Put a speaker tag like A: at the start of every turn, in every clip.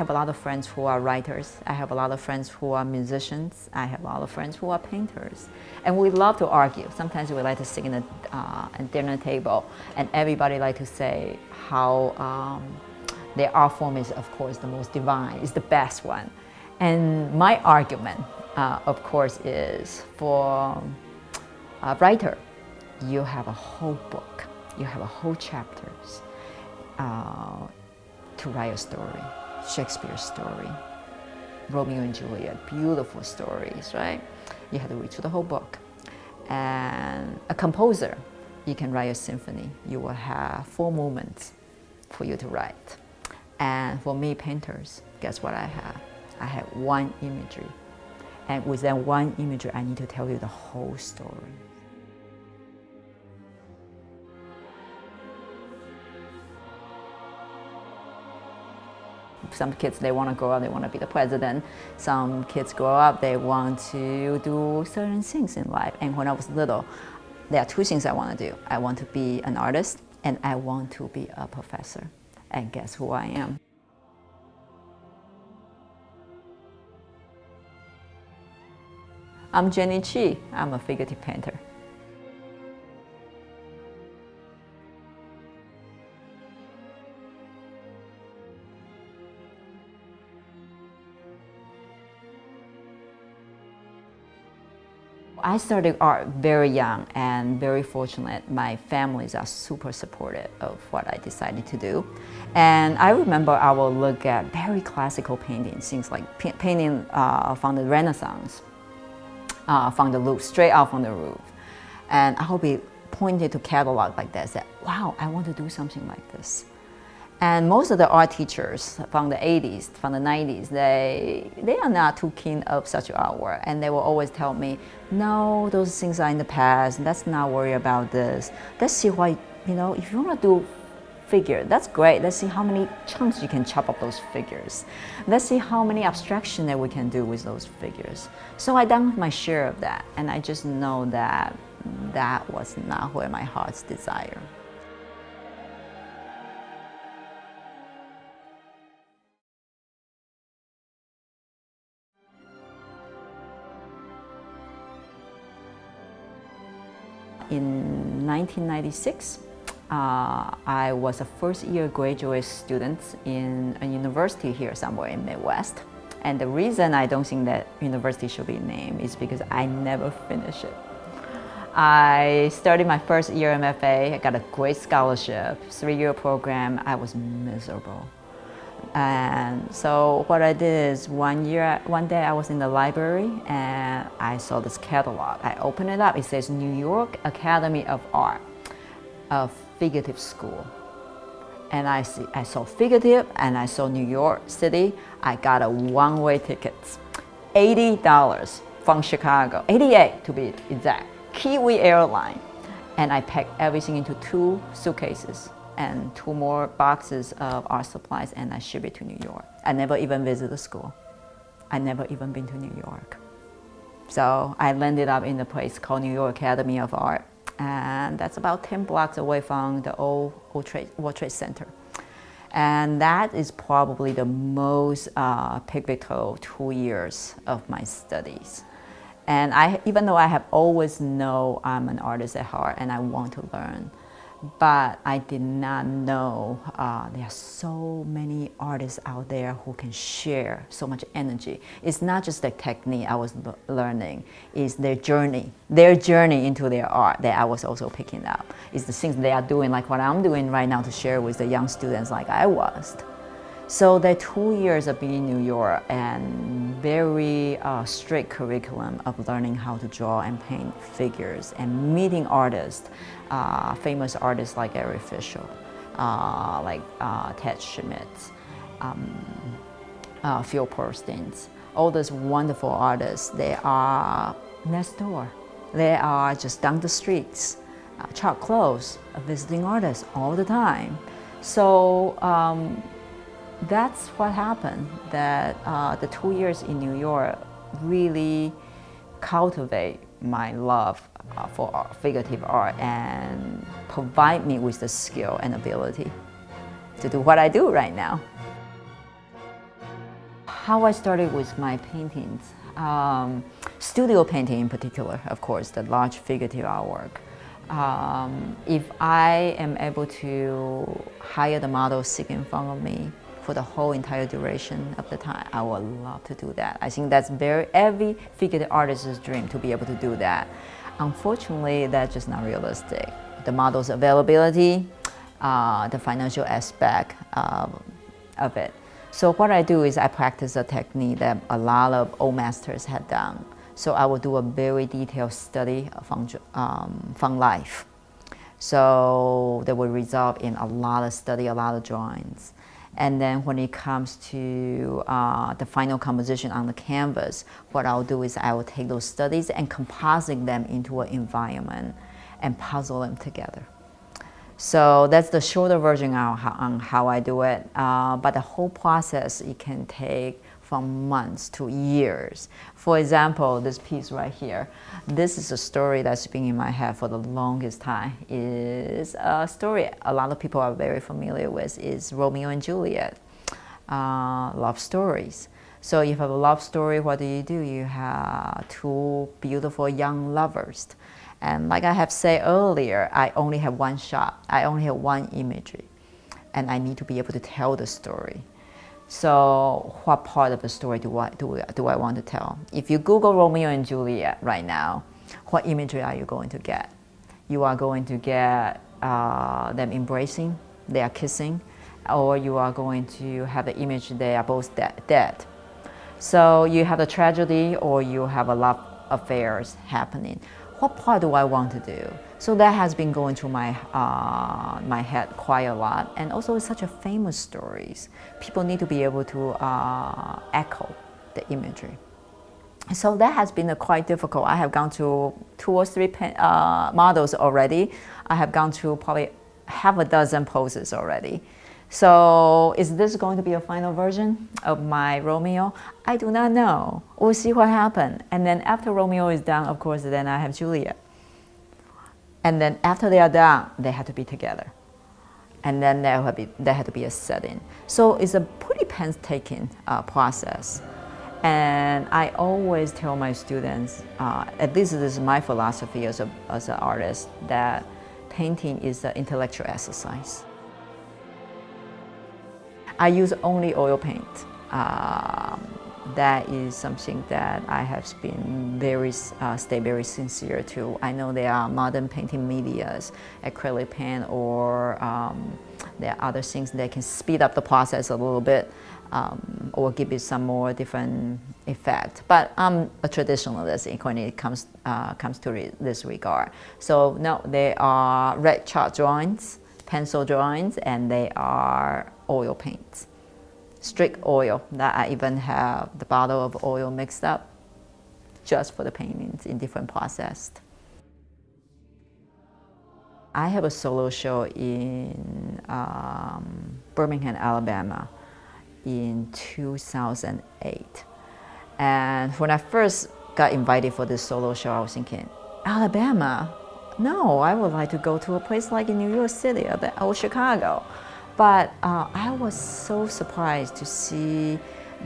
A: have a lot of friends who are writers. I have a lot of friends who are musicians. I have a lot of friends who are painters. And we love to argue. Sometimes we like to sit in a dinner table and everybody like to say how their art form is, of course, the most divine, is the best one. And my argument, of course, is for a writer, you have a whole book, you have a whole chapters to write a story. Shakespeare's story, Romeo and Juliet, beautiful stories, right? You have to read through the whole book. And a composer, you can write a symphony. You will have 4 movements for you to write. And for me, painters, guess what I have? I have one imagery. And with that one imagery, I need to tell you the whole story. Some kids, they want to grow up, they want to be the president. Some kids grow up, they want to do certain things in life. And when I was little, there are 2 things I want to do. I want to be an artist, and I want to be a professor. And guess who I am? I'm Jenny Chi. I'm a figurative painter. I started art very young and very fortunate. My families are super supportive of what I decided to do. And I remember I will look at very classical paintings, things like painting from the Renaissance, from the roof, straight out from the roof. And I will be pointed to catalog like that, say, wow, I want to do something like this. And most of the art teachers from the 80s, from the 90s, they are not too keen of such artwork. And they will always tell me, no, those things are in the past. Let's not worry about this. Let's see what, if you want to do figure, that's great. Let's see how many chunks you can chop up those figures. Let's see how many abstraction that we can do with those figures. So I done my share of that. And I just know that that was not where my heart's desire. In 1996, I was a first-year graduate student in a university here somewhere in Midwest. And the reason I don't think that university should be named is because I never finished it. I started my first year MFA, I got a great scholarship, 3-year program. I was miserable. And so what I did is one day I was in the library and I saw this catalog. I opened it up, it says New York Academy of Art, a figurative school. And I saw figurative and I saw New York City. I got a one-way ticket, $80 from Chicago, 88 to be exact, Kiwi Airline. And I packed everything into 2 suitcases and 2 more boxes of art supplies, and I shipped it to New York. I never even visited the school. I never even been to New York. So I landed up in a place called New York Academy of Art, and that's about 10 blocks away from the old World Trade Center. And that is probably the most pivotal 2 years of my studies. And even though I have always known I'm an artist at heart and I want to learn, but I did not know there are so many artists out there who can share so much energy. It's not just the technique I was learning, it's their journey into their art that I was also picking up. It's the things they are doing, like what I'm doing right now, to share with the young students like I was. So the 2 years of being in New York and very strict curriculum of learning how to draw and paint figures and meeting artists, famous artists like Eric Fisher, like Ted Schmidt, Phil Perstins, all those wonderful artists, they are next door. They are just down the streets, Chuck Close, a visiting artist all the time. So that's what happened, that the 2 years in New York really cultivate my love for figurative art and provide me with the skill and ability to do what I do right now. How I started with my paintings. Studio painting in particular, of course, the large figurative artwork. If I am able to hire the model sit in front of me for the whole entire duration of the time, I would love to do that. I think that's every figurative artist's dream, to be able to do that. Unfortunately, that's just not realistic. The model's availability, the financial aspect of it. So what I do is I practice a technique that a lot of old masters had done. So I will do a very detailed study from life. So that will result in a lot of study, a lot of drawings. And then when it comes to the final composition on the canvas, what I'll do is I will take those studies and composite them into an environment and puzzle them together. So that's the shorter version on how I do it. But the whole process, it can take from months to years. For example, this piece right here, this is a story that's been in my head for the longest time. It's a story a lot of people are very familiar with, is Romeo and Juliet, love stories. So if you have a love story, what do? You have two beautiful young lovers. And like I have said earlier, I only have one shot, I only have one imagery, and I need to be able to tell the story. So what part of the story do I want to tell? If you Google Romeo and Juliet right now, what imagery are you going to get? You are going to get them embracing, they are kissing, or you are going to have the image they are both dead. So you have a tragedy or you have a love affairs happening. What part do I want to do? So that has been going through my head quite a lot. And also it's such a famous stories. People need to be able to echo the imagery. So that has been quite difficult. I have gone through 2 or 3 models already. I have gone through probably half a dozen poses already. So is this going to be a final version of my Romeo? I do not know. We'll see what happens. And then after Romeo is done, of course, then I have Juliet. And then after they are done, they have to be together. And then there had to be a setting. So it's a pretty painstaking process. And I always tell my students, at least this is my philosophy as an artist, that painting is an intellectual exercise. I use only oil paint. That is something that I have been stay very sincere to. I know there are modern painting medias, acrylic paint, or there are other things that can speed up the process a little bit, or give it some more different effect. But I'm a traditionalist when it comes to this regard. So no, they are red chalk drawings, pencil drawings, and they are oil paints, strict oil. That I even have the bottle of oil mixed up just for the paintings in different processes. I have a solo show in Birmingham, Alabama in 2008. And when I first got invited for this solo show, I was thinking, Alabama? No, I would like to go to a place like in New York City or Chicago. But I was so surprised to see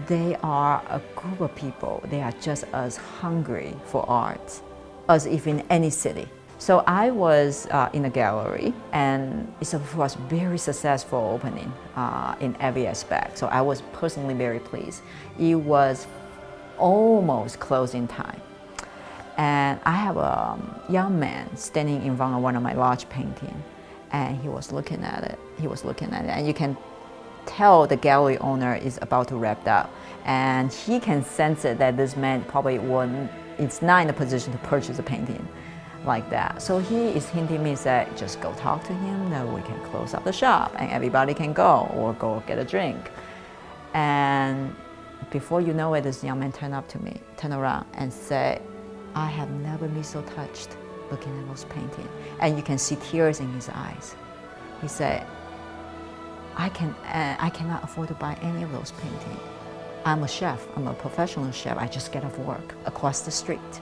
A: they are a group of people. They are just as hungry for art as if in any city. So I was in a gallery, and it was very successful opening in every aspect. So I was personally very pleased. It was almost closing time. And I have a young man standing in front of one of my large paintings. And he was looking at it. And you can tell the gallery owner is about to wrap up. And he can sense it that this man probably is not in a position to purchase a painting like that. So he is hinting me, said, just go talk to him, then we can close up the shop and everybody can go or go get a drink. And before you know it, this young man turned around and said, I have never been so touched looking at those paintings. And you can see tears in his eyes. He said, I cannot afford to buy any of those paintings. I'm a chef, I'm a professional chef. I just get off work across the street.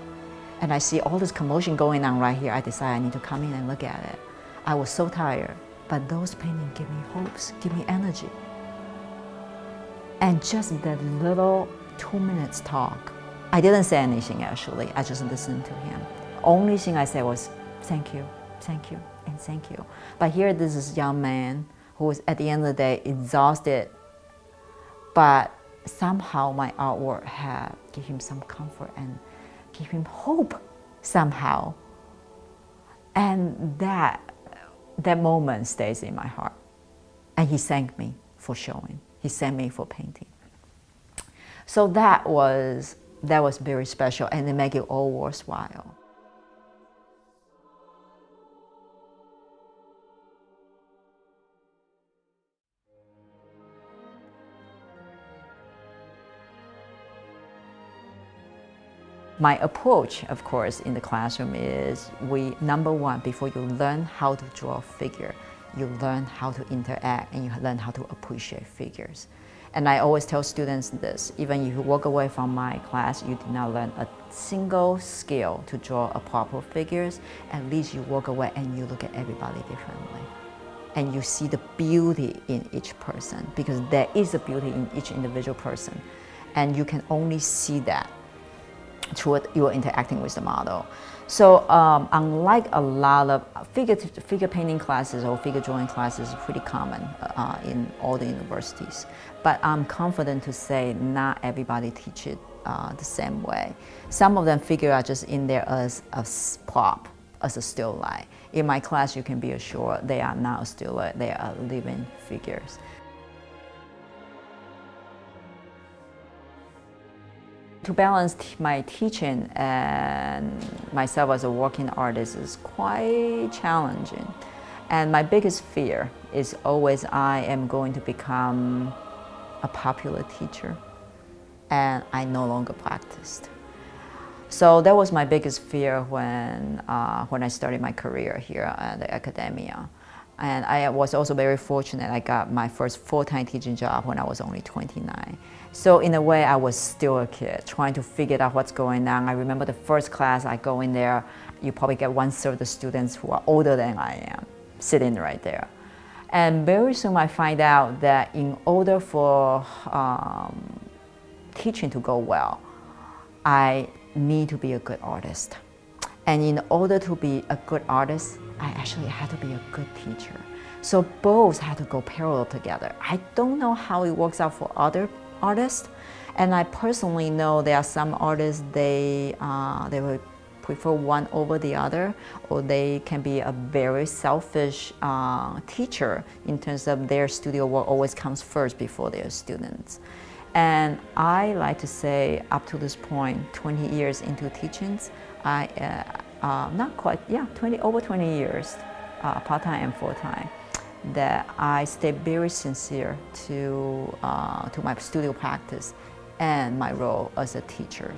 A: And I see all this commotion going on right here. I decided I need to come in and look at it. I was so tired, but those paintings give me hopes, give me energy. And just that little 2 minutes talk, I didn't say anything actually, I just listened to him. Only thing I said was, thank you, and thank you. But here this is young man who was at the end of the day exhausted, but somehow my artwork had give him some comfort and give him hope somehow. And that moment stays in my heart. And he thanked me for showing. He thanked me for painting. So that was very special, and it made it all worthwhile. My approach, of course, in the classroom is number one, before you learn how to draw a figure, you learn how to interact and you learn how to appreciate figures. And I always tell students this, even if you walk away from my class, you did not learn a single skill to draw a proper figures, at least you walk away and you look at everybody differently. And you see the beauty in each person, because there is a beauty in each individual person. And you can only see that through you're interacting with the model. So unlike a lot of figure painting classes or figure drawing classes, pretty common in all the universities. But I'm confident to say not everybody teach it the same way. Some of them figure are just in there as a prop, as a still life. In my class, you can be assured they are not a still life, they are living figures. To balance my teaching and myself as a working artist is quite challenging. And my biggest fear is always I am going to become a popular teacher, and I no longer practiced. So that was my biggest fear when I started my career here at the academia. And I was also very fortunate. I got my first full-time teaching job when I was only 29. So in a way, I was still a kid, trying to figure out what's going on. I remember the first class I go in there, you probably get 1/3 of the students who are older than I am, sitting right there. And very soon I find out that in order for teaching to go well, I need to be a good artist. And in order to be a good artist, I actually had to be a good teacher. So both had to go parallel together. I don't know how it works out for other artists, and I personally know there are some artists they will prefer one over the other, or they can be a very selfish teacher in terms of their studio work always comes first before their students. And I like to say, up to this point, 20 years into teachings, over 20 years, part-time and full-time, that I stay very sincere to my studio practice and my role as a teacher.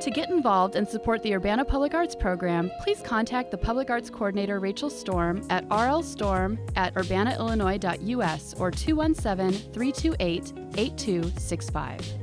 B: To get involved and support the Urbana Public Arts program, please contact the Public Arts Coordinator Rachel Storm at rlstorm@urbanaillinois.us or 217-328-8265.